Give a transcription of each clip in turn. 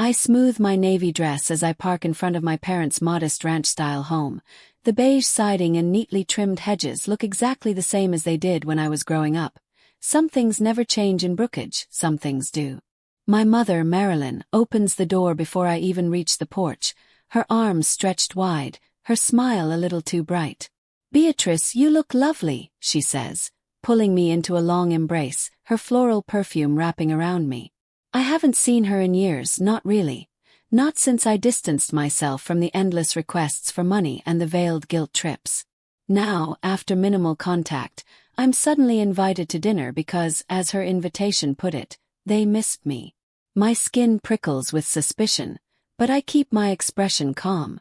I smooth my navy dress as I park in front of my parents' modest ranch-style home. The beige siding and neatly trimmed hedges look exactly the same as they did when I was growing up. Some things never change in Brookage, some things do. My mother, Marilyn, opens the door before I even reach the porch, her arms stretched wide, her smile a little too bright. "Beatrice, you look lovely," she says, pulling me into a long embrace, her floral perfume wrapping around me. I haven't seen her in years, not really. Not since I distanced myself from the endless requests for money and the veiled guilt trips. Now, after minimal contact, I'm suddenly invited to dinner because, as her invitation put it, they missed me. My skin prickles with suspicion, but I keep my expression calm.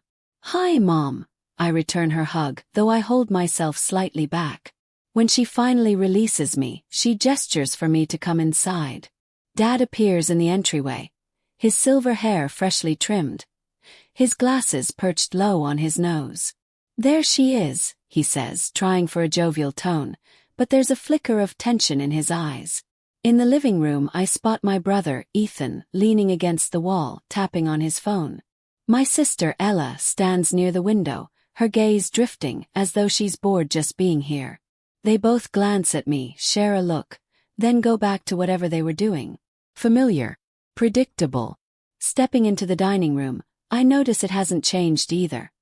"Hi, Mom." I return her hug, though I hold myself slightly back. When she finally releases me, she gestures for me to come inside. Dad appears in the entryway, his silver hair freshly trimmed, his glasses perched low on his nose. "There she is," he says, trying for a jovial tone, but there's a flicker of tension in his eyes. In the living room, I spot my brother, Ethan, leaning against the wall, tapping on his phone. My sister, Ella, stands near the window, her gaze drifting, as though she's bored just being here. They both glance at me, share a look, then go back to whatever they were doing. Familiar. Predictable. Stepping into the dining room, I notice it hasn't changed either.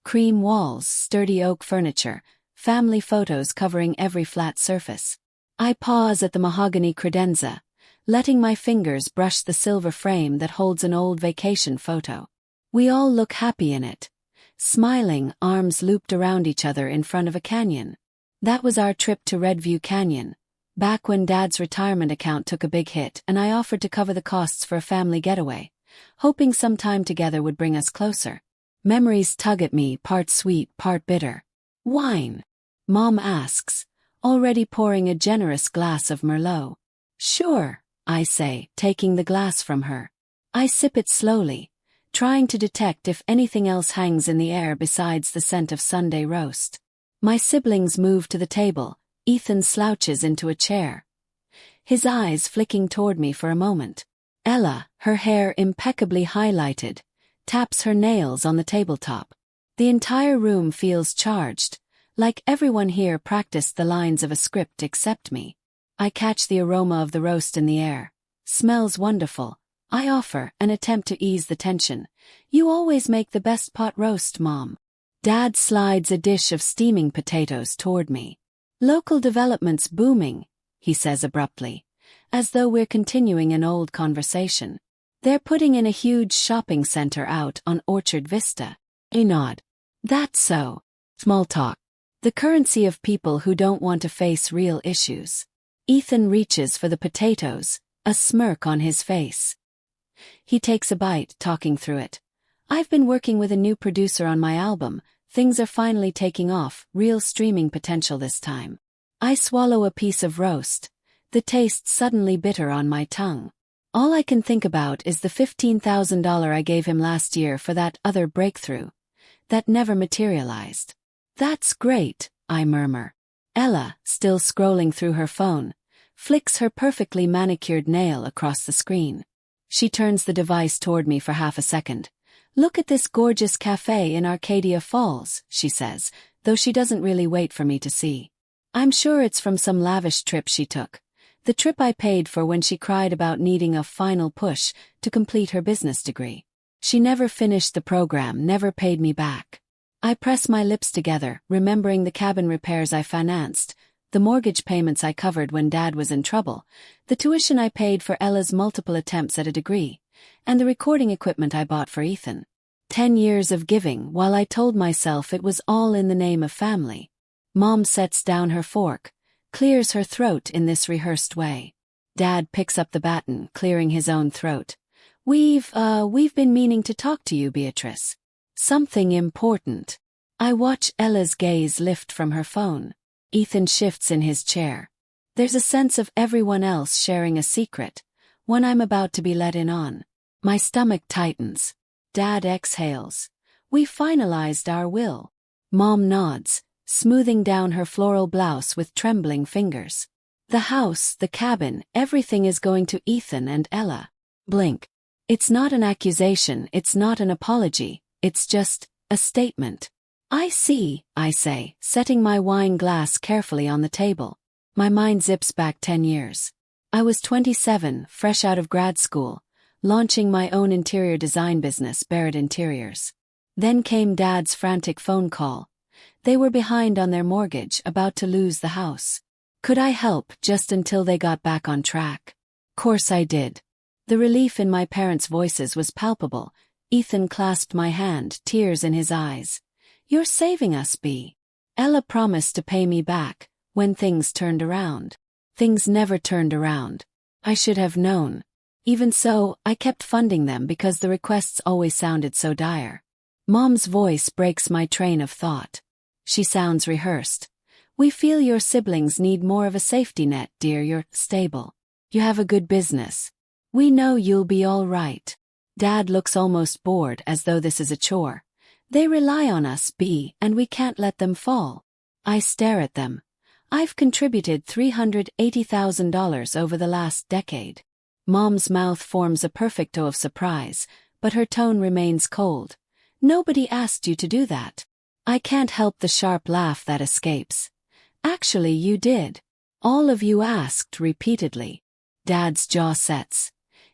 Cream walls, sturdy oak furniture, family photos covering every flat surface. I pause at the mahogany credenza, letting my fingers brush the silver frame that holds an old vacation photo. We all look happy in it, smiling, arms looped around each other in front of a canyon. That was our trip to Redview Canyon, back when Dad's retirement account took a big hit and I offered to cover the costs for a family getaway, hoping some time together would bring us closer. Memories tug at me, part sweet, part bitter. "Wine?" Mom asks, already pouring a generous glass of Merlot. "Sure," I say, taking the glass from her. I sip it slowly, trying to detect if anything else hangs in the air besides the scent of Sunday roast. My siblings move to the table. Ethan slouches into a chair, his eyes flicking toward me for a moment. Ella, her hair impeccably highlighted, taps her nails on the tabletop. The entire room feels charged, like everyone here practiced the lines of a script except me. I catch the aroma of the roast in the air. "Smells wonderful," I offer, an attempt to ease the tension. "You always make the best pot roast, Mom." Dad slides a dish of steaming potatoes toward me. "Local development's booming," he says abruptly, as though we're continuing an old conversation. "They're putting in a huge shopping center out on Orchard Vista." I nod. "That's so." Small talk. The currency of people who don't want to face real issues. Ethan reaches for the potatoes, a smirk on his face. He takes a bite, talking through it. "I've been working with a new producer on my album. Things are finally taking off, real streaming potential this time." I swallow a piece of roast, the taste suddenly bitter on my tongue. All I can think about is the $15,000 I gave him last year for that other breakthrough. That never materialized. "That's great," I murmur. Ella, still scrolling through her phone, flicks her perfectly manicured nail across the screen. She turns the device toward me for half a second. "Look at this gorgeous cafe in Arcadia Falls," she says, though she doesn't really wait for me to see. I'm sure it's from some lavish trip she took. The trip I paid for when she cried about needing a final push to complete her business degree. She never finished the program, never paid me back. I press my lips together, remembering the cabin repairs I financed, the mortgage payments I covered when Dad was in trouble, the tuition I paid for Ella's multiple attempts at a degree, and the recording equipment I bought for Ethan. 10 years of giving while I told myself it was all in the name of family. Mom sets down her fork, clears her throat in this rehearsed way. Dad picks up the baton, clearing his own throat. We've been meaning to talk to you, Beatrice. Something important." I watch Ella's gaze lift from her phone. Ethan shifts in his chair. There's a sense of everyone else sharing a secret, one I'm about to be let in on. My stomach tightens. Dad exhales. "We finalized our will." Mom nods, smoothing down her floral blouse with trembling fingers. "The house, the cabin, everything is going to Ethan and Ella." Blink. It's not an accusation, it's not an apology, it's just a statement. I see, I say, setting my wine glass carefully on the table. My mind zips back 10 years. I was 27, fresh out of grad school, launching my own interior design business, Barrett Interiors. Then came Dad's frantic phone call. They were behind on their mortgage, about to lose the house. Could I help just until they got back on track? Course I did. The relief in my parents' voices was palpable. Ethan clasped my hand, tears in his eyes. You're saving us, B. Ella promised to pay me back when things turned around. Things never turned around. I should have known. Even so, I kept funding them because the requests always sounded so dire. Mom's voice breaks my train of thought. She sounds rehearsed. We feel your siblings need more of a safety net, dear. You're stable. You have a good business. We know you'll be all right. Dad looks almost bored, as though this is a chore. They rely on us, B, and we can't let them fall. I stare at them. I've contributed $380,000 over the last decade. Mom's mouth forms a perfect O of surprise, but her tone remains cold. Nobody asked you to do that. I can't help the sharp laugh that escapes. Actually, you did. All of you asked repeatedly. Dad's jaw sets.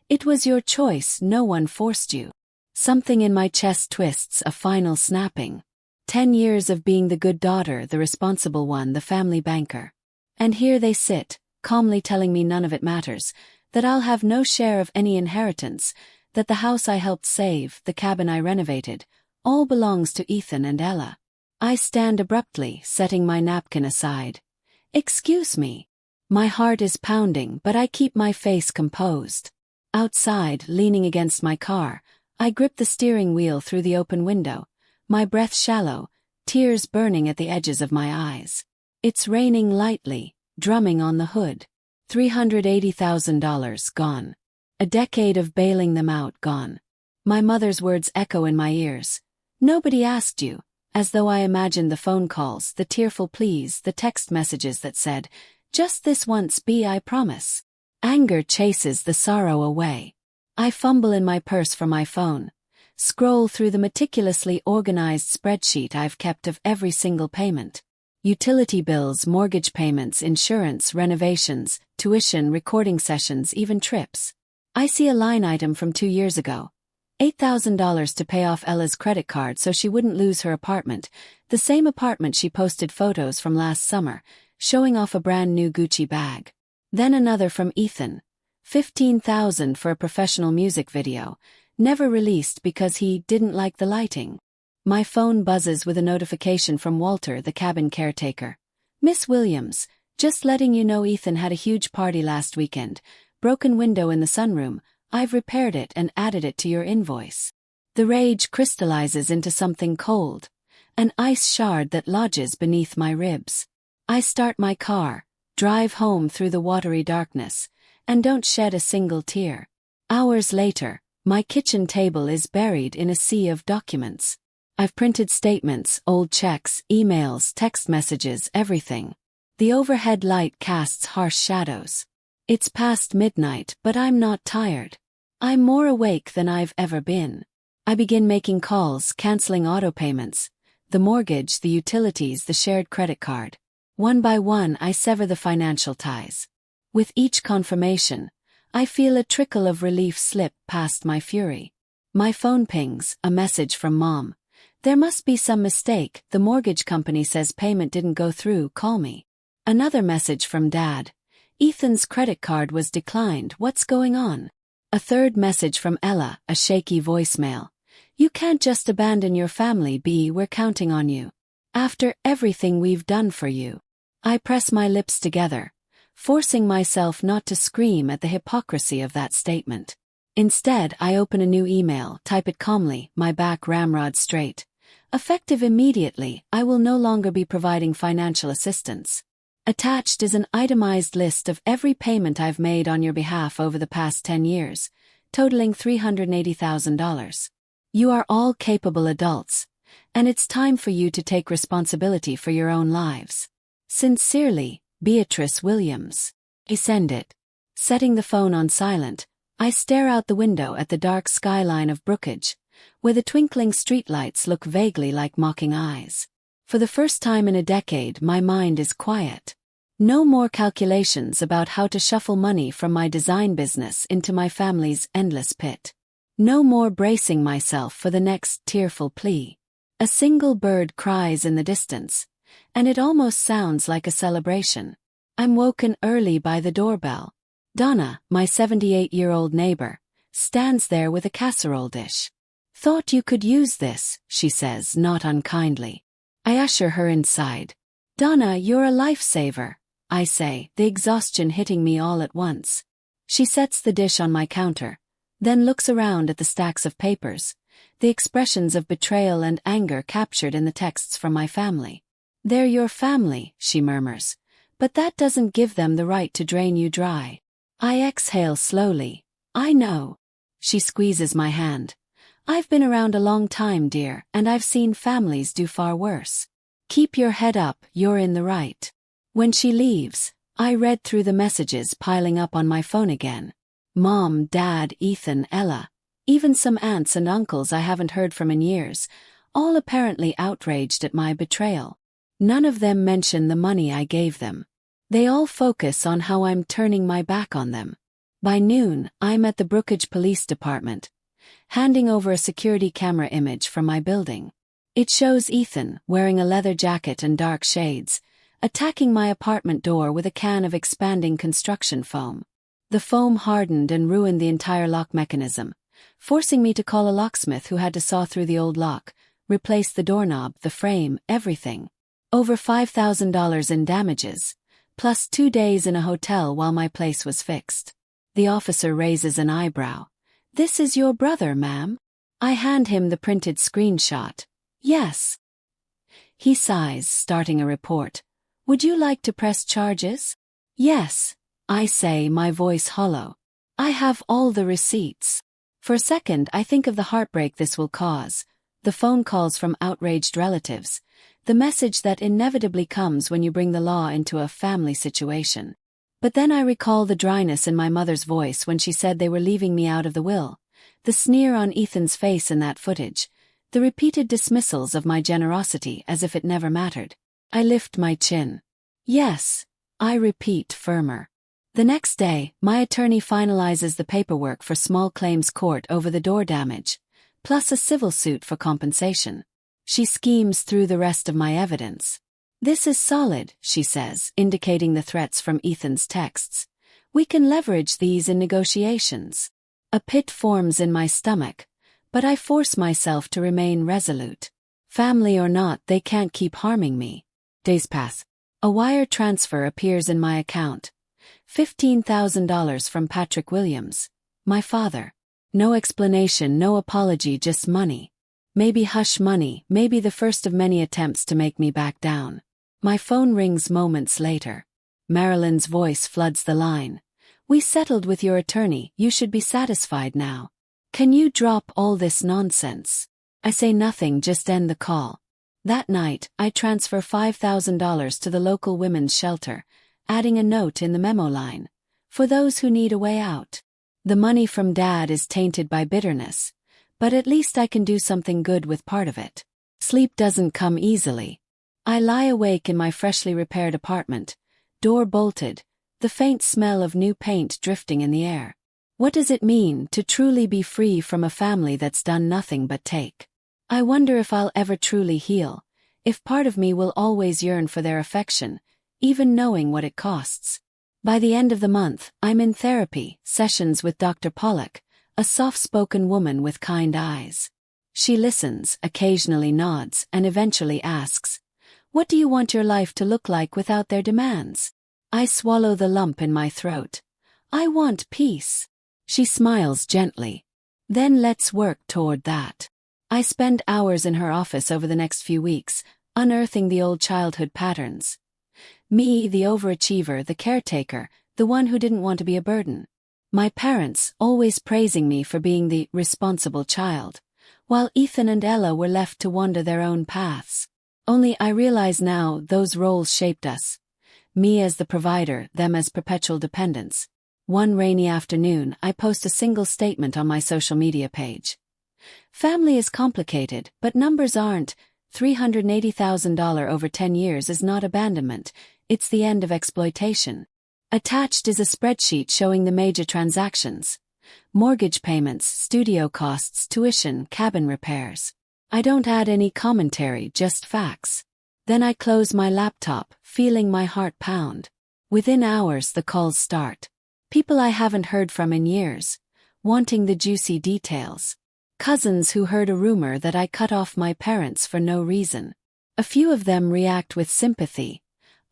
It was your choice, no one forced you. Something in my chest twists, a final snapping. 10 years of being the good daughter, the responsible one, the family banker. And here they sit, calmly telling me none of it matters, that I'll have no share of any inheritance, that the house I helped save, the cabin I renovated, all belongs to Ethan and Ella. I stand abruptly, setting my napkin aside. Excuse me. My heart is pounding, but I keep my face composed. Outside, leaning against my car, I grip the steering wheel through the open window, my breath shallow, tears burning at the edges of my eyes. It's raining lightly, drumming on the hood. $380,000 gone. A decade of bailing them out gone. My mother's words echo in my ears. Nobody asked you, as though I imagined the phone calls, the tearful pleas, the text messages that said, just this once, B, I promise. Anger chases the sorrow away. I fumble in my purse for my phone, scroll through the meticulously organized spreadsheet I've kept of every single payment. Utility bills, mortgage payments, insurance, renovations, tuition, recording sessions, even trips. I see a line item from 2 years ago. $8,000 to pay off Ella's credit card so she wouldn't lose her apartment, the same apartment she posted photos from last summer, showing off a brand new Gucci bag. Then another from Ethan. $15,000 for a professional music video, never released because he didn't like the lighting. My phone buzzes with a notification from Walter, the cabin caretaker. Miss Williams, just letting you know Ethan had a huge party last weekend. Broken window in the sunroom. I've repaired it and added it to your invoice. The rage crystallizes into something cold. An ice shard that lodges beneath my ribs. I start my car, drive home through the watery darkness, and don't shed a single tear. Hours later, my kitchen table is buried in a sea of documents. I've printed statements, old checks, emails, text messages, everything. The overhead light casts harsh shadows. It's past midnight, but I'm not tired. I'm more awake than I've ever been. I begin making calls, canceling auto payments, the mortgage, the utilities, the shared credit card. One by one, I sever the financial ties. With each confirmation, I feel a trickle of relief slip past my fury. My phone pings, a message from Mom. There must be some mistake, the mortgage company says payment didn't go through, call me. Another message from Dad. Ethan's credit card was declined, what's going on? A third message from Ella, a shaky voicemail. You can't just abandon your family, B, we're counting on you. After everything we've done for you. I press my lips together, forcing myself not to scream at the hypocrisy of that statement. Instead, I open a new email, type it calmly, my back ramrod straight. Effective immediately, I will no longer be providing financial assistance. Attached is an itemized list of every payment I've made on your behalf over the past 10 years, totaling $380,000. You are all capable adults, and it's time for you to take responsibility for your own lives. Sincerely, Beatrice Williams. I send it. Setting the phone on silent, I stare out the window at the dark skyline of Brookage, where the twinkling streetlights look vaguely like mocking eyes. For the first time in a decade, my mind is quiet. No more calculations about how to shuffle money from my design business into my family's endless pit. No more bracing myself for the next tearful plea. A single bird cries in the distance, and it almost sounds like a celebration. I'm woken early by the doorbell. Donna, my 78-year-old neighbor, stands there with a casserole dish. "Thought you could use this," she says, not unkindly. I usher her inside. "Donna, you're a lifesaver," I say, the exhaustion hitting me all at once. She sets the dish on my counter, then looks around at the stacks of papers, the expressions of betrayal and anger captured in the texts from my family. "They're your family," she murmurs, "but that doesn't give them the right to drain you dry." I exhale slowly. "I know." She squeezes my hand. "I've been around a long time, dear, and I've seen families do far worse. Keep your head up, you're in the right." When she leaves, I read through the messages piling up on my phone again. Mom, Dad, Ethan, Ella, even some aunts and uncles I haven't heard from in years, all apparently outraged at my betrayal. None of them mention the money I gave them. They all focus on how I'm turning my back on them. By noon, I'm at the Brookage Police Department, handing over a security camera image from my building. It shows Ethan, wearing a leather jacket and dark shades, attacking my apartment door with a can of expanding construction foam. The foam hardened and ruined the entire lock mechanism, forcing me to call a locksmith who had to saw through the old lock, replace the doorknob, the frame, everything. Over $5,000 in damages, plus 2 days in a hotel while my place was fixed. The officer raises an eyebrow. "This is your brother, ma'am?" I hand him the printed screenshot. "Yes." He sighs, starting a report. "Would you like to press charges?" "Yes," I say, my voice hollow. "I have all the receipts." For a second I think of the heartbreak this will cause, the phone calls from outraged relatives, the message that inevitably comes when you bring the law into a family situation. But then I recall the dryness in my mother's voice when she said they were leaving me out of the will, the sneer on Ethan's face in that footage, the repeated dismissals of my generosity as if it never mattered. I lift my chin. "Yes," I repeat, firmer. The next day, my attorney finalizes the paperwork for small claims court over the door damage, plus a civil suit for compensation. She schemes through the rest of my evidence. "This is solid," she says, indicating the threats from Ethan's texts. "We can leverage these in negotiations." A pit forms in my stomach, but I force myself to remain resolute. Family or not, they can't keep harming me. Days pass. A wire transfer appears in my account. $15,000 from Patrick Williams, my father. No explanation, no apology, just money. Maybe hush money, maybe the first of many attempts to make me back down. My phone rings moments later. Marilyn's voice floods the line. "We settled with your attorney, you should be satisfied now. Can you drop all this nonsense?" I say nothing, just end the call. That night, I transfer $5,000 to the local women's shelter, adding a note in the memo line. "For those who need a way out." The money from Dad is tainted by bitterness, but at least I can do something good with part of it. Sleep doesn't come easily. I lie awake in my freshly repaired apartment, door bolted, the faint smell of new paint drifting in the air. What does it mean to truly be free from a family that's done nothing but take? I wonder if I'll ever truly heal, if part of me will always yearn for their affection, even knowing what it costs. By the end of the month, I'm in therapy sessions with Dr. Pollock, a soft-spoken woman with kind eyes. She listens, occasionally nods, and eventually asks, "What do you want your life to look like without their demands?" I swallow the lump in my throat. "I want peace." She smiles gently. "Then let's work toward that." I spend hours in her office over the next few weeks, unearthing the old childhood patterns. Me, the overachiever, the caretaker, the one who didn't want to be a burden. My parents, always praising me for being the responsible child, while Ethan and Ella were left to wander their own paths. Only I realize now those roles shaped us. Me as the provider, them as perpetual dependents. One rainy afternoon, I post a single statement on my social media page. Family is complicated, but numbers aren't. $380,000 over 10 years is not abandonment, it's the end of exploitation. Attached is a spreadsheet showing the major transactions. Mortgage payments, studio costs, tuition, cabin repairs. I don't add any commentary, just facts. Then I close my laptop, feeling my heart pound. Within hours the calls start. People I haven't heard from in years, wanting the juicy details. Cousins who heard a rumor that I cut off my parents for no reason. A few of them react with sympathy,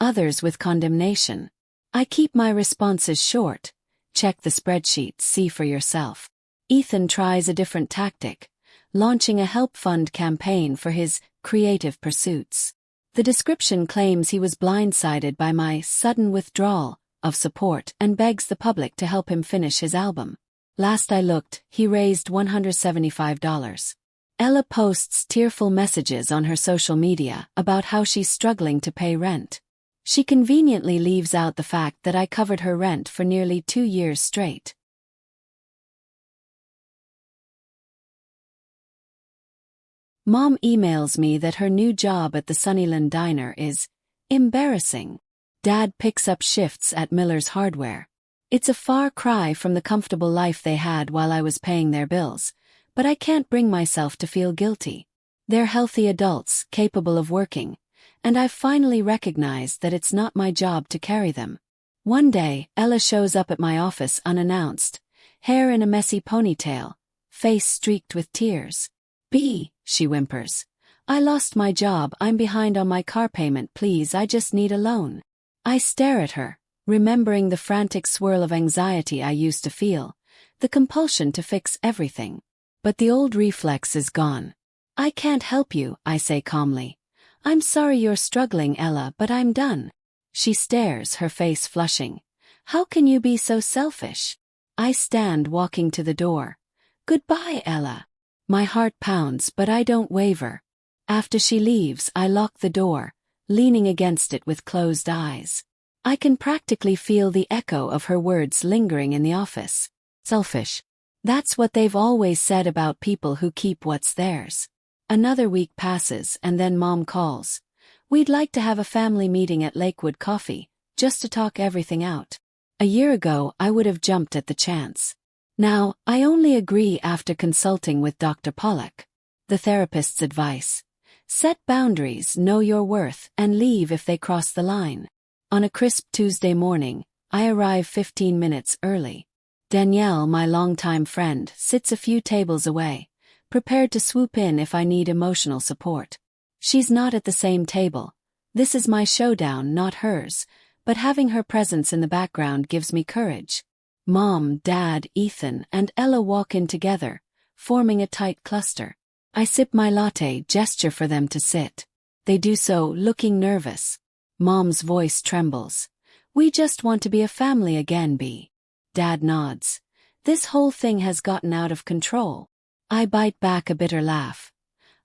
others with condemnation. I keep my responses short. Check the spreadsheet, see for yourself. Ethan tries a different tactic, launching a help fund campaign for his creative pursuits. The description claims he was blindsided by my sudden withdrawal of support and begs the public to help him finish his album. Last I looked, he raised $175. Ella posts tearful messages on her social media about how she's struggling to pay rent. She conveniently leaves out the fact that I covered her rent for nearly 2 years straight. Mom emails me that her new job at the Sunnyland Diner is embarrassing. Dad picks up shifts at Miller's Hardware. It's a far cry from the comfortable life they had while I was paying their bills, but I can't bring myself to feel guilty. They're healthy adults, capable of working, and I've finally recognized that it's not my job to carry them. One day, Ella shows up at my office unannounced, hair in a messy ponytail, face streaked with tears. "B," she whimpers. "I lost my job, I'm behind on my car payment, please, I just need a loan." I stare at her, remembering the frantic swirl of anxiety I used to feel, the compulsion to fix everything. But the old reflex is gone. "I can't help you," I say calmly. "I'm sorry you're struggling, Ella, but I'm done." She stares, her face flushing. "How can you be so selfish?" I stand, walking to the door. "Goodbye, Ella." My heart pounds, but I don't waver. After she leaves, I lock the door, leaning against it with closed eyes. I can practically feel the echo of her words lingering in the office. Selfish. That's what they've always said about people who keep what's theirs. Another week passes and then Mom calls. "We'd like to have a family meeting at Lakewood Coffee, just to talk everything out." A year ago, I would have jumped at the chance. Now, I only agree after consulting with Dr. Pollack. The therapist's advice: set boundaries, know your worth, and leave if they cross the line. On a crisp Tuesday morning, I arrive 15 minutes early. Danielle, my longtime friend, sits a few tables away, prepared to swoop in if I need emotional support. She's not at the same table. This is my showdown, not hers, but having her presence in the background gives me courage. Mom, Dad, Ethan, and Ella walk in together, forming a tight cluster. I sip my latte, gesture for them to sit. They do so, looking nervous. Mom's voice trembles. "We just want to be a family again, B." Dad nods. "This whole thing has gotten out of control." I bite back a bitter laugh.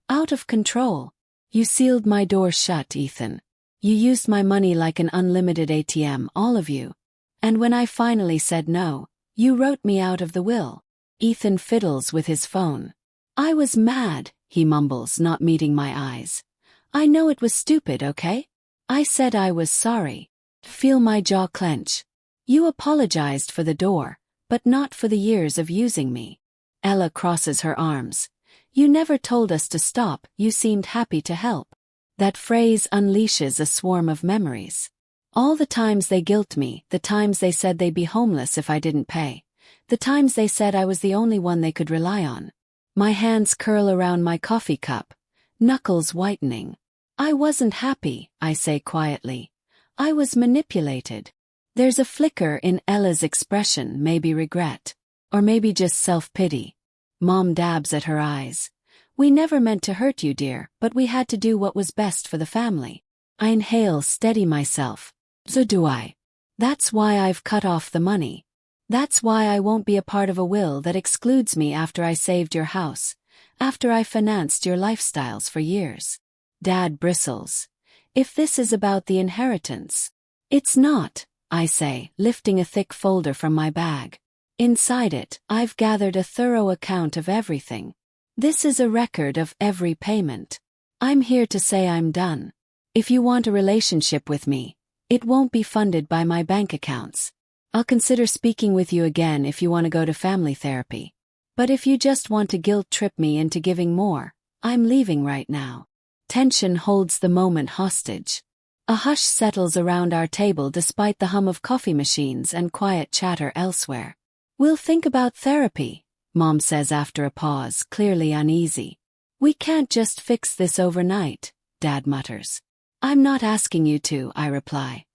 "Out of control? You sealed my door shut, Ethan. You used my money like an unlimited ATM, all of you. And when I finally said no, you wrote me out of the will." Ethan fiddles with his phone. "I was mad," he mumbles, not meeting my eyes. "I know it was stupid, okay? I said I was sorry." Feel my jaw clench. "You apologized for the door, but not for the years of using me." Ella crosses her arms. "You never told us to stop, you seemed happy to help." That phrase unleashes a swarm of memories. All the times they guilt me, the times they said they'd be homeless if I didn't pay, the times they said I was the only one they could rely on. My hands curl around my coffee cup, knuckles whitening. "I wasn't happy," I say quietly. "I was manipulated." There's a flicker in Ella's expression, maybe regret. Or maybe just self-pity. Mom dabs at her eyes. "We never meant to hurt you, dear, but we had to do what was best for the family." I inhale, steady myself. So do I. That's why I've cut off the money. That's why I won't be a part of a will that excludes me after I saved your house, after I financed your lifestyles for years. Dad bristles. "If this is about the inheritance." "It's not. I say, lifting a thick folder from my bag. Inside it, I've gathered a thorough account of everything. This is a record of every payment. I'm here to say I'm done. If you want a relationship with me, it won't be funded by my bank accounts. I'll consider speaking with you again if you want to go to family therapy. But if you just want to guilt trip me into giving more, I'm leaving right now. Tension holds the moment hostage. A hush settles around our table despite the hum of coffee machines and quiet chatter elsewhere. We'll think about therapy, Mom says after a pause, clearly uneasy. We can't just fix this overnight, Dad mutters. I'm not asking you to, I reply.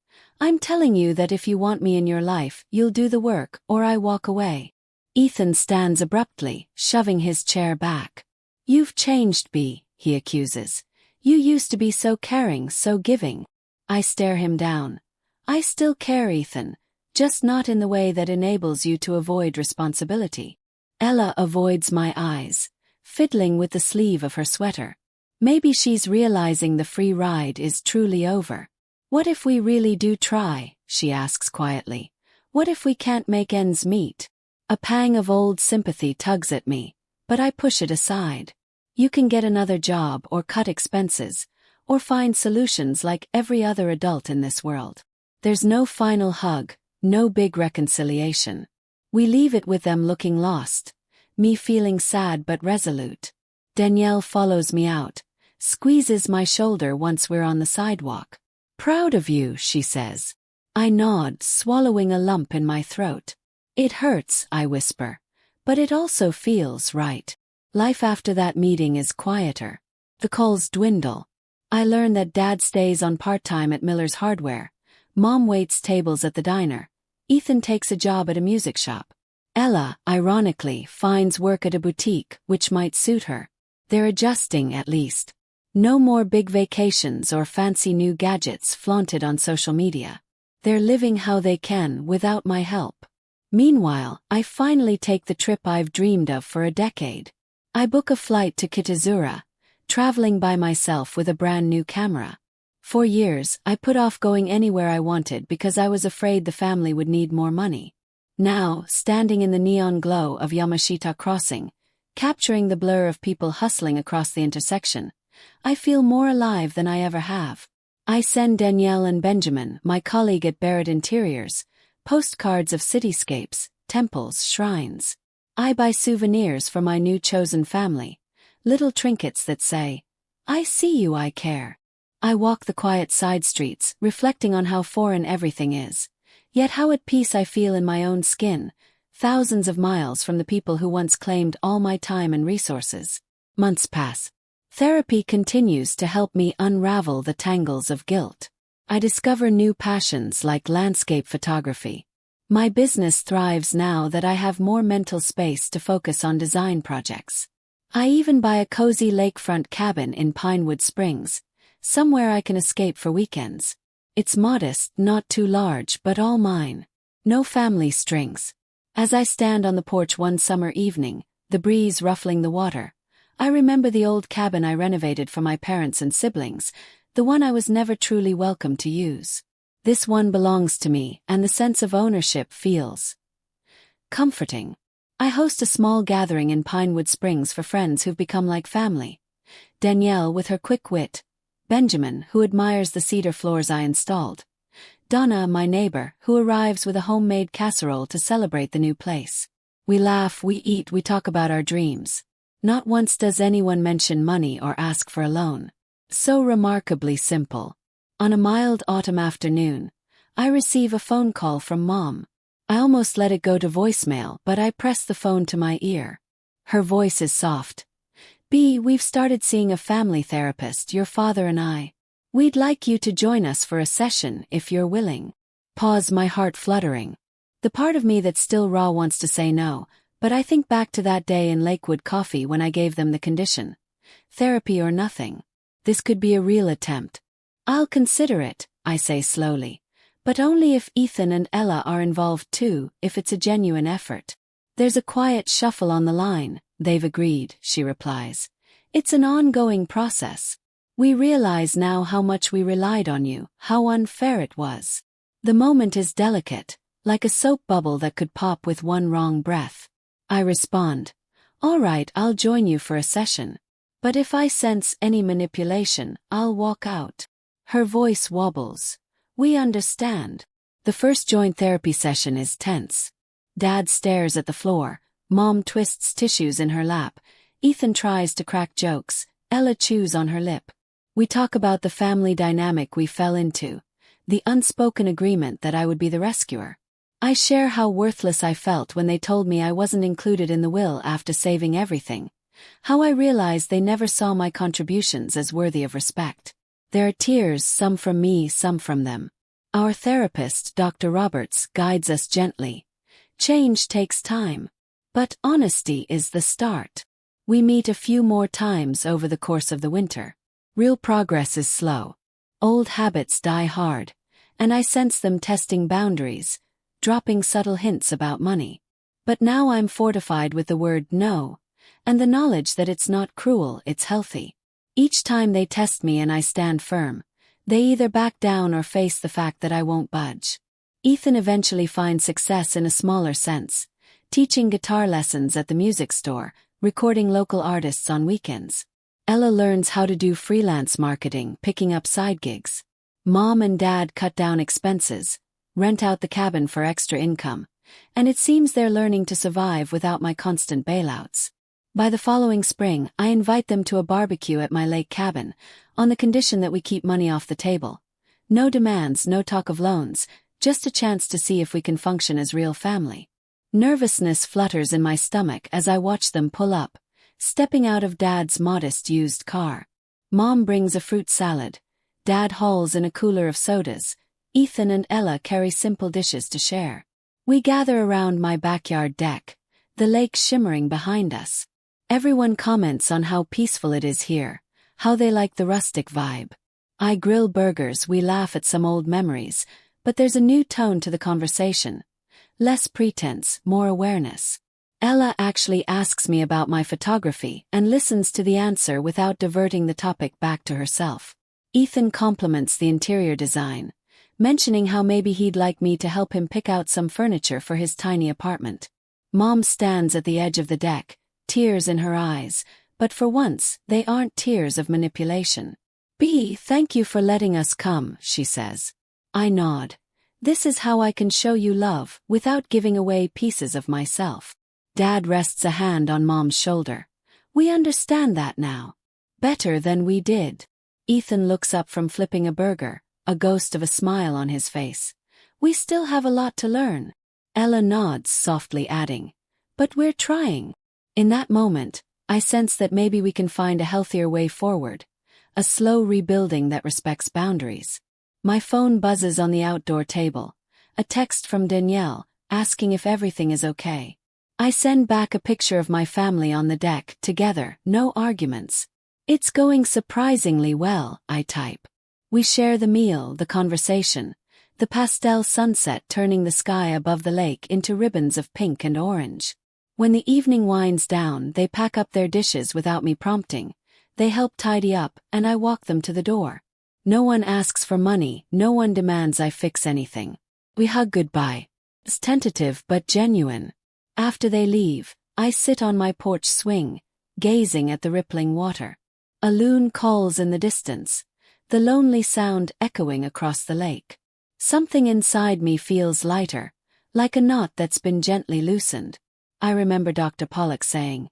I'm telling you that if you want me in your life, you'll do the work, or I walk away. Ethan stands abruptly, shoving his chair back. You've changed, B, he accuses. You used to be so caring, so giving. I stare him down. I still care, Ethan, just not in the way that enables you to avoid responsibility. Ella avoids my eyes, fiddling with the sleeve of her sweater. Maybe she's realizing the free ride is truly over. What if we really do try, she asks quietly. What if we can't make ends meet? A pang of old sympathy tugs at me, but I push it aside. You can get another job or cut expenses, or find solutions like every other adult in this world. There's no final hug, no big reconciliation. We leave it with them looking lost, me feeling sad but resolute. Danielle follows me out, squeezes my shoulder once we're on the sidewalk. Proud of you, she says. I nod, swallowing a lump in my throat. It hurts, I whisper, but it also feels right. Life after that meeting is quieter. The calls dwindle. I learn that Dad stays on part-time at Miller's Hardware. Mom waits tables at the diner. Ethan takes a job at a music shop. Ella, ironically, finds work at a boutique, which might suit her. They're adjusting, at least. No more big vacations or fancy new gadgets flaunted on social media. They're living how they can without my help. Meanwhile, I finally take the trip I've dreamed of for a decade. I book a flight to Kitazura, traveling by myself with a brand new camera. For years, I put off going anywhere I wanted because I was afraid the family would need more money. Now, standing in the neon glow of Yamashita Crossing, capturing the blur of people hustling across the intersection, I feel more alive than I ever have. I send Danielle and Benjamin, my colleague at Barrett Interiors, postcards of cityscapes, temples, shrines. I buy souvenirs for my new chosen family, little trinkets that say, I see you, I care. I walk the quiet side streets, reflecting on how foreign everything is, yet how at peace I feel in my own skin, thousands of miles from the people who once claimed all my time and resources. Months pass. Therapy continues to help me unravel the tangles of guilt. I discover new passions like landscape photography. My business thrives now that I have more mental space to focus on design projects. I even buy a cozy lakefront cabin in Pinewood Springs, somewhere I can escape for weekends. It's modest, not too large, but all mine. No family strings. As I stand on the porch one summer evening, the breeze ruffling the water, I remember the old cabin I renovated for my parents and siblings, the one I was never truly welcome to use. This one belongs to me, and the sense of ownership feels comforting. I host a small gathering in Pinewood Springs for friends who've become like family. Danielle with her quick wit, Benjamin, who admires the cedar floors I installed, Donna, my neighbor, who arrives with a homemade casserole to celebrate the new place. We laugh, we eat, we talk about our dreams. Not once does anyone mention money or ask for a loan. So remarkably simple. On a mild autumn afternoon, I receive a phone call from Mom. I almost let it go to voicemail, but I press the phone to my ear. Her voice is soft. B, we've started seeing a family therapist, your father and I. We'd like you to join us for a session if you're willing. Pause, my heart fluttering. The part of me that's still raw wants to say no, but I think back to that day in Lakewood Coffee when I gave them the condition. Therapy or nothing. This could be a real attempt. I'll consider it, I say slowly. But only if Ethan and Ella are involved too, if it's a genuine effort. There's a quiet shuffle on the line. They've agreed, she replies. It's an ongoing process. We realize now how much we relied on you, how unfair it was. The moment is delicate, like a soap bubble that could pop with one wrong breath. I respond, "All right, I'll join you for a session. But if I sense any manipulation, I'll walk out." Her voice wobbles. "We understand." The first joint therapy session is tense. Dad stares at the floor, Mom twists tissues in her lap, Ethan tries to crack jokes, Ella chews on her lip. We talk about the family dynamic we fell into, the unspoken agreement that I would be the rescuer. I share how worthless I felt when they told me I wasn't included in the will after saving everything, how I realized they never saw my contributions as worthy of respect. There are tears, some from me, some from them. Our therapist, Dr. Roberts, guides us gently. Change takes time, but honesty is the start. We meet a few more times over the course of the winter. Real progress is slow. Old habits die hard, and I sense them testing boundaries, dropping subtle hints about money. But now I'm fortified with the word no, and the knowledge that it's not cruel, it's healthy. Each time they test me and I stand firm, they either back down or face the fact that I won't budge. Ethan eventually finds success in a smaller sense, teaching guitar lessons at the music store, recording local artists on weekends. Ella learns how to do freelance marketing, picking up side gigs. Mom and Dad cut down expenses, rent out the cabin for extra income, and it seems they're learning to survive without my constant bailouts. By the following spring, I invite them to a barbecue at my lake cabin, on the condition that we keep money off the table. No demands, no talk of loans, just a chance to see if we can function as real family. Nervousness flutters in my stomach as I watch them pull up, stepping out of Dad's modest used car. Mom brings a fruit salad. Dad hauls in a cooler of sodas. Ethan and Ella carry simple dishes to share. We gather around my backyard deck, the lake shimmering behind us. Everyone comments on how peaceful it is here, how they like the rustic vibe. I grill burgers, we laugh at some old memories, but there's a new tone to the conversation. Less pretense, more awareness. Ella actually asks me about my photography and listens to the answer without diverting the topic back to herself. Ethan compliments the interior design, mentioning how maybe he'd like me to help him pick out some furniture for his tiny apartment. Mom stands at the edge of the deck, tears in her eyes, but for once, they aren't tears of manipulation. Thank you for letting us come, she says. I nod. This is how I can show you love without giving away pieces of myself. Dad rests a hand on Mom's shoulder. We understand that now. Better than we did. Ethan looks up from flipping a burger, a ghost of a smile on his face. We still have a lot to learn. Ella nods, softly adding, but we're trying. In that moment, I sense that maybe we can find a healthier way forward, a slow rebuilding that respects boundaries. My phone buzzes on the outdoor table, a text from Danielle, asking if everything is okay. I send back a picture of my family on the deck, together, no arguments. It's going surprisingly well, I type. We share the meal, the conversation, the pastel sunset turning the sky above the lake into ribbons of pink and orange. When the evening winds down, they pack up their dishes without me prompting. They help tidy up, and I walk them to the door. No one asks for money, no one demands I fix anything. We hug goodbye. It's tentative but genuine. After they leave, I sit on my porch swing, gazing at the rippling water. A loon calls in the distance, the lonely sound echoing across the lake. Something inside me feels lighter, like a knot that's been gently loosened. I remember Dr. Pollock saying,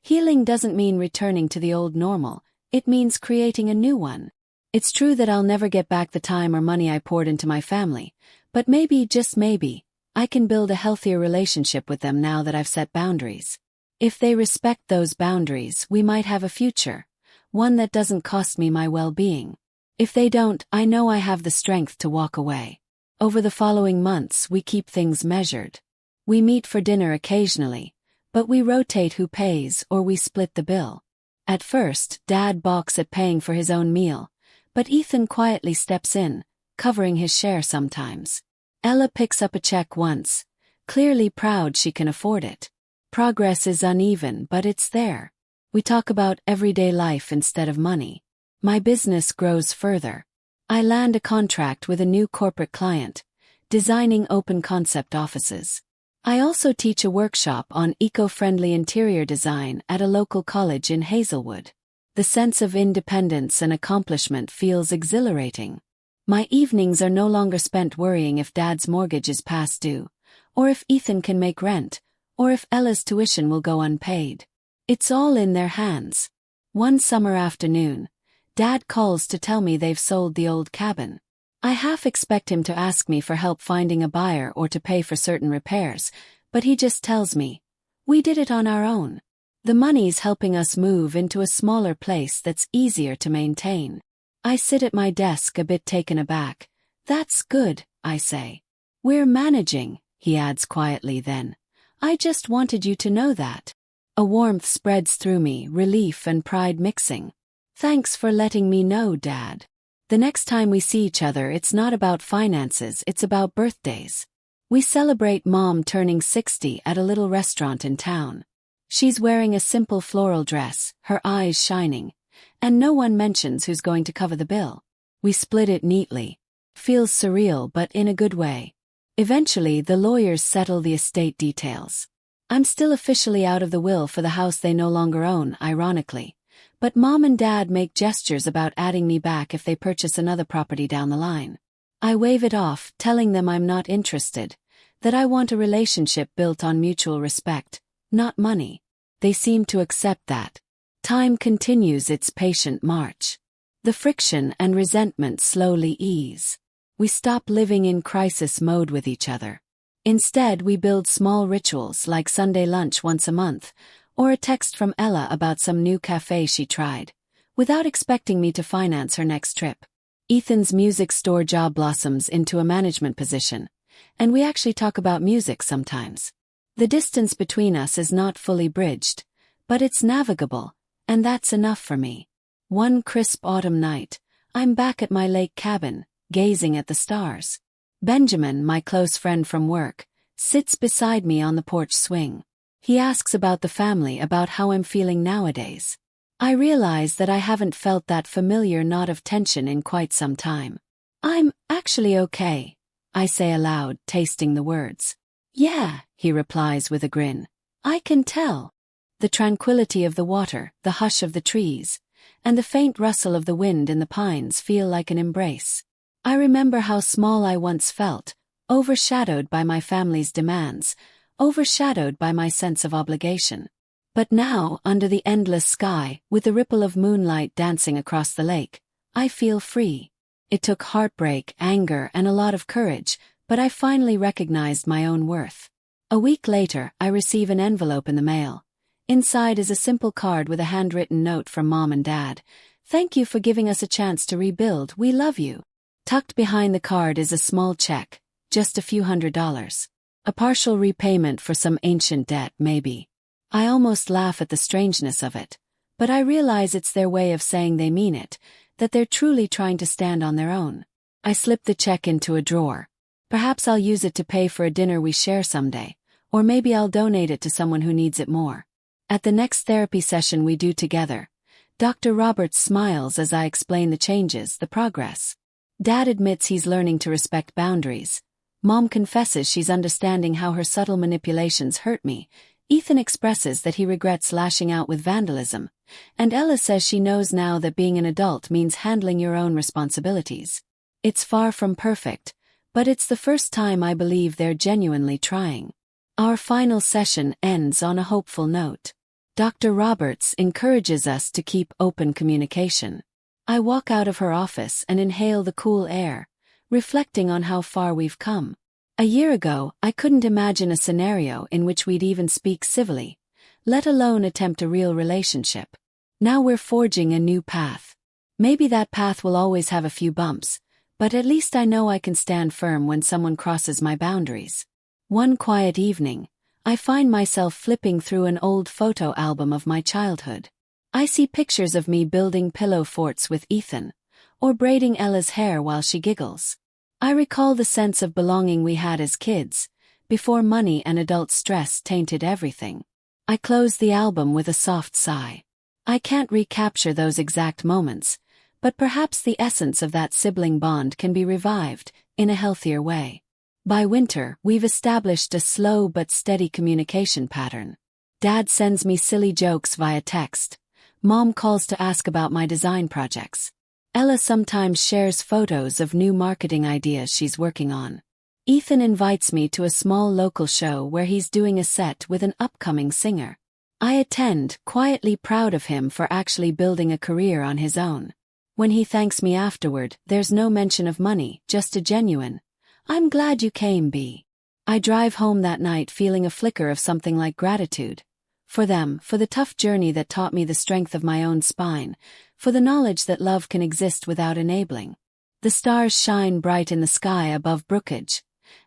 healing doesn't mean returning to the old normal, it means creating a new one. It's true that I'll never get back the time or money I poured into my family, but maybe, just maybe, I can build a healthier relationship with them now that I've set boundaries. If they respect those boundaries, we might have a future, one that doesn't cost me my well-being. If they don't, I know I have the strength to walk away. Over the following months, we keep things measured. We meet for dinner occasionally, but we rotate who pays or we split the bill. At first, Dad balks at paying for his own meal, but Ethan quietly steps in, covering his share sometimes. Ella picks up a check once, clearly proud she can afford it. Progress is uneven, but it's there. We talk about everyday life instead of money. My business grows further. I land a contract with a new corporate client, designing open-concept offices. I also teach a workshop on eco-friendly interior design at a local college in Hazelwood. The sense of independence and accomplishment feels exhilarating. My evenings are no longer spent worrying if Dad's mortgage is past due, or if Ethan can make rent, or if Ella's tuition will go unpaid. It's all in their hands. One summer afternoon, Dad calls to tell me they've sold the old cabin. I half expect him to ask me for help finding a buyer or to pay for certain repairs, but he just tells me, "We did it on our own." The money's helping us move into a smaller place that's easier to maintain. I sit at my desk a bit taken aback. "That's good," I say. "We're managing," he adds quietly then. "I just wanted you to know that." A warmth spreads through me, relief and pride mixing. "Thanks for letting me know, Dad." The next time we see each other, it's not about finances, it's about birthdays. We celebrate Mom turning 60 at a little restaurant in town. She's wearing a simple floral dress, her eyes shining, and no one mentions who's going to cover the bill. We split it neatly. Feels surreal, but in a good way. Eventually, the lawyers settle the estate details. I'm still officially out of the will for the house they no longer own, ironically. But Mom and Dad make gestures about adding me back if they purchase another property down the line. I wave it off, telling them I'm not interested, that I want a relationship built on mutual respect, not money. They seem to accept that. Time continues its patient march. The friction and resentment slowly ease. We stop living in crisis mode with each other. Instead, we build small rituals like Sunday lunch once a month, or a text from Ella about some new cafe she tried, without expecting me to finance her next trip. Ethan's music store job blossoms into a management position, and we actually talk about music sometimes. The distance between us is not fully bridged, but it's navigable, and that's enough for me. One crisp autumn night, I'm back at my lake cabin, gazing at the stars. Benjamin, my close friend from work, sits beside me on the porch swing. He asks about the family, about how I'm feeling nowadays. I realize that I haven't felt that familiar knot of tension in quite some time. "I'm actually okay," I say aloud, tasting the words. "Yeah," he replies with a grin. "I can tell." The tranquility of the water, the hush of the trees, and the faint rustle of the wind in the pines feel like an embrace. I remember how small I once felt, overshadowed by my family's demands, overshadowed by my sense of obligation. But now, under the endless sky, with the ripple of moonlight dancing across the lake, I feel free. It took heartbreak, anger, and a lot of courage, but I finally recognized my own worth. A week later, I receive an envelope in the mail. Inside is a simple card with a handwritten note from Mom and Dad. "Thank you for giving us a chance to rebuild, we love you." Tucked behind the card is a small check, just a few $100s. A partial repayment for some ancient debt, maybe. I almost laugh at the strangeness of it, but I realize it's their way of saying they mean it, that they're truly trying to stand on their own. I slip the check into a drawer. Perhaps I'll use it to pay for a dinner we share someday, or maybe I'll donate it to someone who needs it more. At the next therapy session we do together, Dr. Roberts smiles as I explain the changes, the progress. Dad admits he's learning to respect boundaries. Mom confesses she's understanding how her subtle manipulations hurt me. Ethan expresses that he regrets lashing out with vandalism. And Ella says she knows now that being an adult means handling your own responsibilities. It's far from perfect, but it's the first time I believe they're genuinely trying. Our final session ends on a hopeful note. Dr. Roberts encourages us to keep open communication. I walk out of her office and inhale the cool air, reflecting on how far we've come. A year ago, I couldn't imagine a scenario in which we'd even speak civilly, let alone attempt a real relationship. Now we're forging a new path. Maybe that path will always have a few bumps, but at least I know I can stand firm when someone crosses my boundaries. One quiet evening, I find myself flipping through an old photo album of my childhood. I see pictures of me building pillow forts with Ethan, or braiding Ella's hair while she giggles. I recall the sense of belonging we had as kids, before money and adult stress tainted everything. I close the album with a soft sigh. I can't recapture those exact moments, But perhaps the essence of that sibling bond can be revived, in a healthier way. By winter, we've established a slow but steady communication pattern. Dad sends me silly jokes via text. Mom calls to ask about my design projects. Ella sometimes shares photos of new marketing ideas she's working on. Ethan invites me to a small local show where he's doing a set with an upcoming singer. I attend, quietly proud of him for actually building a career on his own. When he thanks me afterward, there's no mention of money, just a genuine, "I'm glad you came, B." I drive home that night feeling a flicker of something like gratitude. For them, for the tough journey that taught me the strength of my own spine, for the knowledge that love can exist without enabling. The stars shine bright in the sky above Brookage,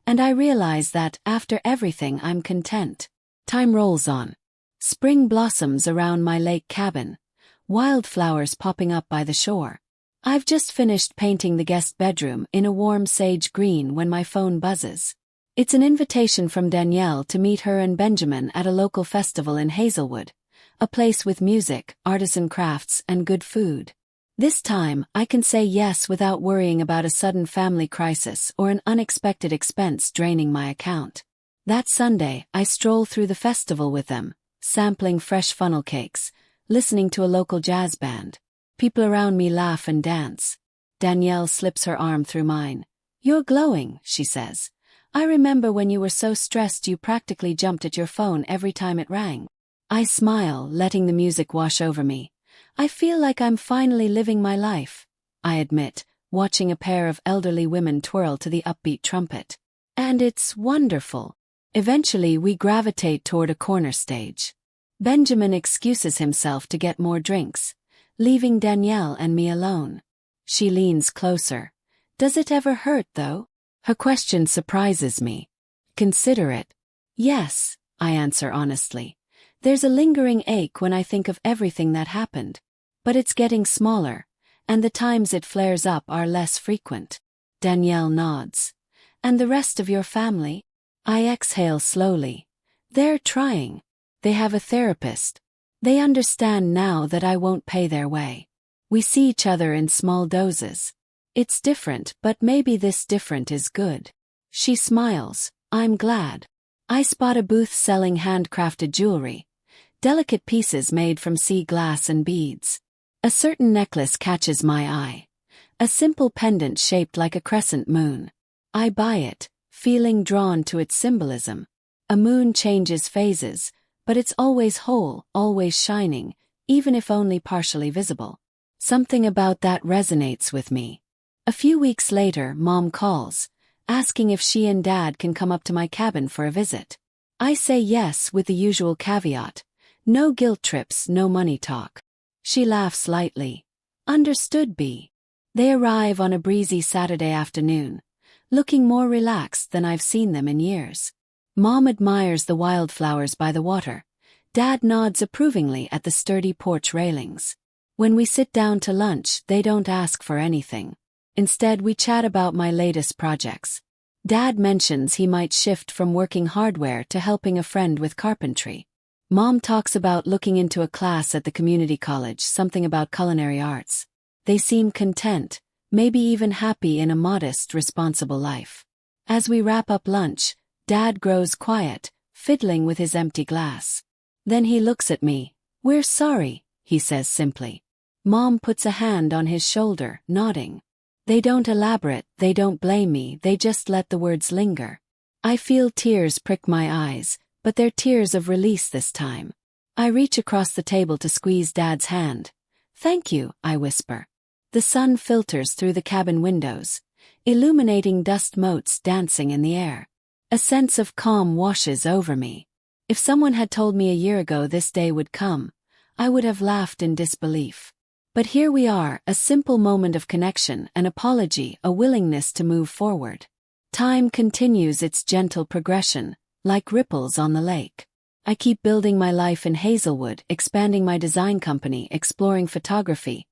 and I realize that, after everything, I'm content. Time rolls on. Spring blossoms around my lake cabin, wildflowers popping up by the shore. I've just finished painting the guest bedroom in a warm sage green when my phone buzzes. It's an invitation from Danielle to meet her and Benjamin at a local festival in Hazelwood, a place with music, artisan crafts, and good food. This time, I can say yes without worrying about a sudden family crisis or an unexpected expense draining my account. That Sunday, I stroll through the festival with them, sampling fresh funnel cakes, listening to a local jazz band. People around me laugh and dance. Danielle slips her arm through mine. "You're glowing," she says. "I remember when you were so stressed you practically jumped at your phone every time it rang." I smile, letting the music wash over me. "I feel like I'm finally living my life," I admit, watching a pair of elderly women twirl to the upbeat trumpet. And it's wonderful. Eventually we gravitate toward a corner stage. Benjamin excuses himself to get more drinks, leaving Danielle and me alone. She leans closer. "Does it ever hurt, though?" Her question surprises me. "Consider it." "Yes," I answer honestly. "There's a lingering ache when I think of everything that happened. But it's getting smaller, and the times it flares up are less frequent." Danielle nods. "And the rest of your family?" I exhale slowly. "They're trying. They have a therapist. They understand now that I won't pay their way. We see each other in small doses. It's different, but maybe this different is good." She smiles. "I'm glad." I spot a booth selling handcrafted jewelry, delicate pieces made from sea glass and beads. A certain necklace catches my eye. A simple pendant shaped like a crescent moon. I buy it, feeling drawn to its symbolism. A moon changes phases, but it's always whole, always shining, even if only partially visible. Something about that resonates with me. A few weeks later, Mom calls, asking if she and Dad can come up to my cabin for a visit. I say yes with the usual caveat. No guilt trips, no money talk. She laughs lightly. "Understood, B." They arrive on a breezy Saturday afternoon, looking more relaxed than I've seen them in years. Mom admires the wildflowers by the water. Dad nods approvingly at the sturdy porch railings. When we sit down to lunch, they don't ask for anything. Instead, we chat about my latest projects. Dad mentions he might shift from working hardware to helping a friend with carpentry. Mom talks about looking into a class at the community college, something about culinary arts. They seem content, maybe even happy in a modest, responsible life. As we wrap up lunch, Dad grows quiet, fiddling with his empty glass. Then he looks at me. "We're sorry," he says simply. Mom puts a hand on his shoulder, nodding. They don't elaborate, they don't blame me, they just let the words linger. I feel tears prick my eyes, but they're tears of release this time. I reach across the table to squeeze Dad's hand. "Thank you," I whisper. The sun filters through the cabin windows, illuminating dust motes dancing in the air. A sense of calm washes over me. If someone had told me a year ago this day would come, I would have laughed in disbelief. But here we are, a simple moment of connection, an apology, a willingness to move forward. Time continues its gentle progression, like ripples on the lake. I keep building my life in Hazelwood, expanding my design company, exploring photography,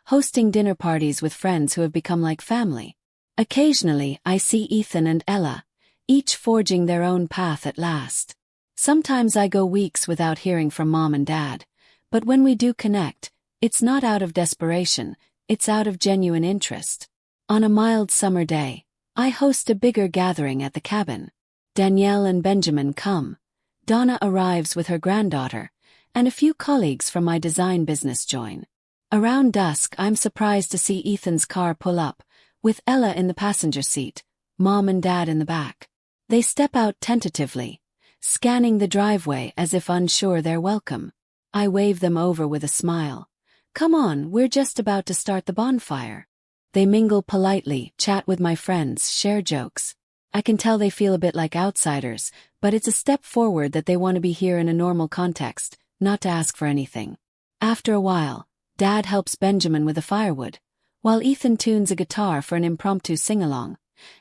hosting dinner parties with friends who have become like family. Occasionally, I see Ethan and Ella, each forging their own path at last. Sometimes I go weeks without hearing from Mom and Dad, but when we do connect, it's not out of desperation, It's out of genuine interest. On a mild summer day, I host a bigger gathering at the cabin. Danielle and Benjamin come. Donna arrives with her granddaughter, and a few colleagues from my design business join. Around dusk, I'm surprised to see Ethan's car pull up, with Ella in the passenger seat, Mom and Dad in the back. They step out tentatively, scanning the driveway as if unsure they're welcome. I wave them over with a smile. Come on, we're just about to start the bonfire. They mingle politely, chat with my friends, share jokes. I can tell they feel a bit like outsiders, but it's a step forward that they want to be here in a normal context, not to ask for anything. After a while, Dad helps Benjamin with the firewood, while Ethan tunes a guitar for an impromptu sing-along,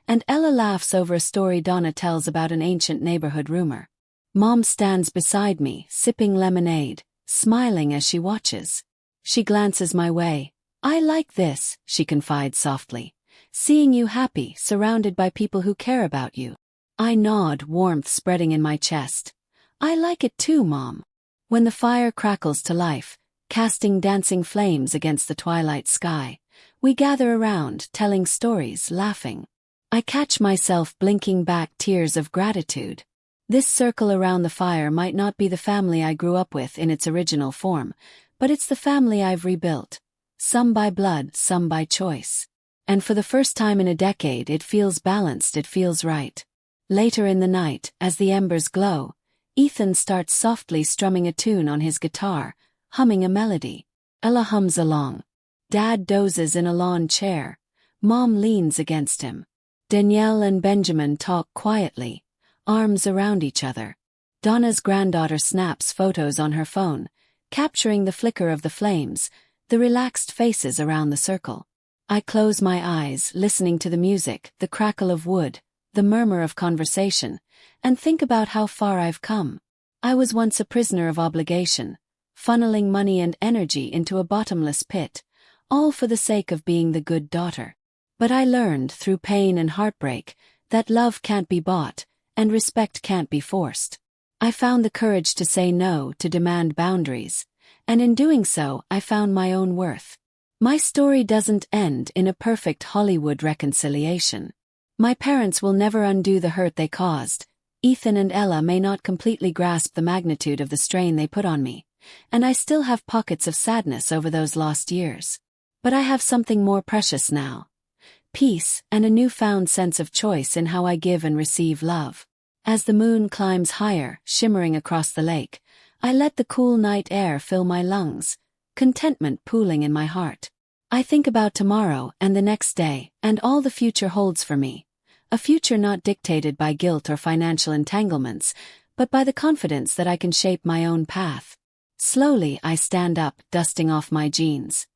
and Ella laughs over a story Donna tells about an ancient neighborhood rumor. Mom stands beside me, sipping lemonade, smiling as she watches. She glances my way. I like this, she confides softly. Seeing you happy, surrounded by people who care about you. I nod, warmth spreading in my chest. I like it too, Mom. When the fire crackles to life, casting dancing flames against the twilight sky, we gather around, telling stories, laughing. I catch myself blinking back tears of gratitude. This circle around the fire might not be the family I grew up with in its original form, but it's the family I've rebuilt. Some by blood, some by choice. And for the first time in a decade, it feels balanced, it feels right. Later in the night, as the embers glow, Ethan starts softly strumming a tune on his guitar, humming a melody. Ella hums along. Dad dozes in a lawn chair. Mom leans against him. Danielle and Benjamin talk quietly, arms around each other. Donna's granddaughter snaps photos on her phone, capturing the flicker of the flames, the relaxed faces around the circle. I close my eyes, listening to the music, the crackle of wood, the murmur of conversation, and think about how far I've come. I was once a prisoner of obligation, funneling money and energy into a bottomless pit, all for the sake of being the good daughter. But I learned, through pain and heartbreak, that love can't be bought, and respect can't be forced. I found the courage to say no, to demand boundaries, and in doing so, I found my own worth. My story doesn't end in a perfect Hollywood reconciliation. My parents will never undo the hurt they caused. Ethan and Ella may not completely grasp the magnitude of the strain they put on me, and I still have pockets of sadness over those lost years. But I have something more precious now. Peace and a newfound sense of choice in how I give and receive love. As the moon climbs higher, shimmering across the lake, I let the cool night air fill my lungs, contentment pooling in my heart. I think about tomorrow and the next day and all the future holds for me. A future not dictated by guilt or financial entanglements, but by the confidence that I can shape my own path. Slowly I stand up, dusting off my jeans.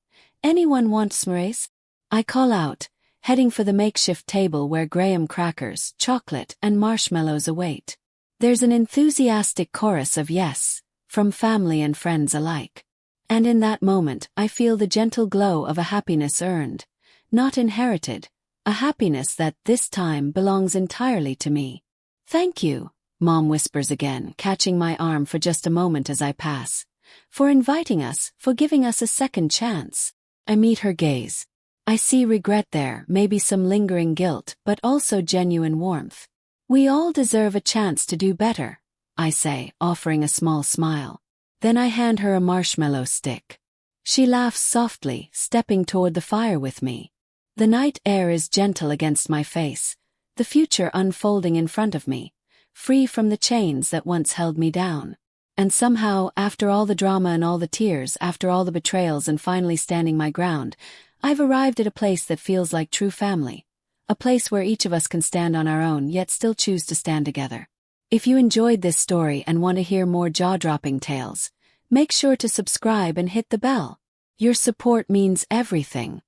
Anyone want s'mores? I call out, heading for the makeshift table where graham crackers, chocolate, and marshmallows await. There's an enthusiastic chorus of yes, from family and friends alike. And in that moment, I feel the gentle glow of a happiness earned, not inherited, a happiness that, this time, belongs entirely to me. Thank you, Mom whispers again, catching my arm for just a moment as I pass. For inviting us, for giving us a second chance. I meet her gaze. I see regret there, maybe some lingering guilt, but also genuine warmth. We all deserve a chance to do better, I say, offering a small smile. Then I hand her a marshmallow stick. She laughs softly, stepping toward the fire with me. The night air is gentle against my face, the future unfolding in front of me, free from the chains that once held me down. And somehow, after all the drama and all the tears, after all the betrayals and finally standing my ground, I've arrived at a place that feels like true family. A place where each of us can stand on our own yet still choose to stand together. If you enjoyed this story and want to hear more jaw-dropping tales, make sure to subscribe and hit the bell. Your support means everything.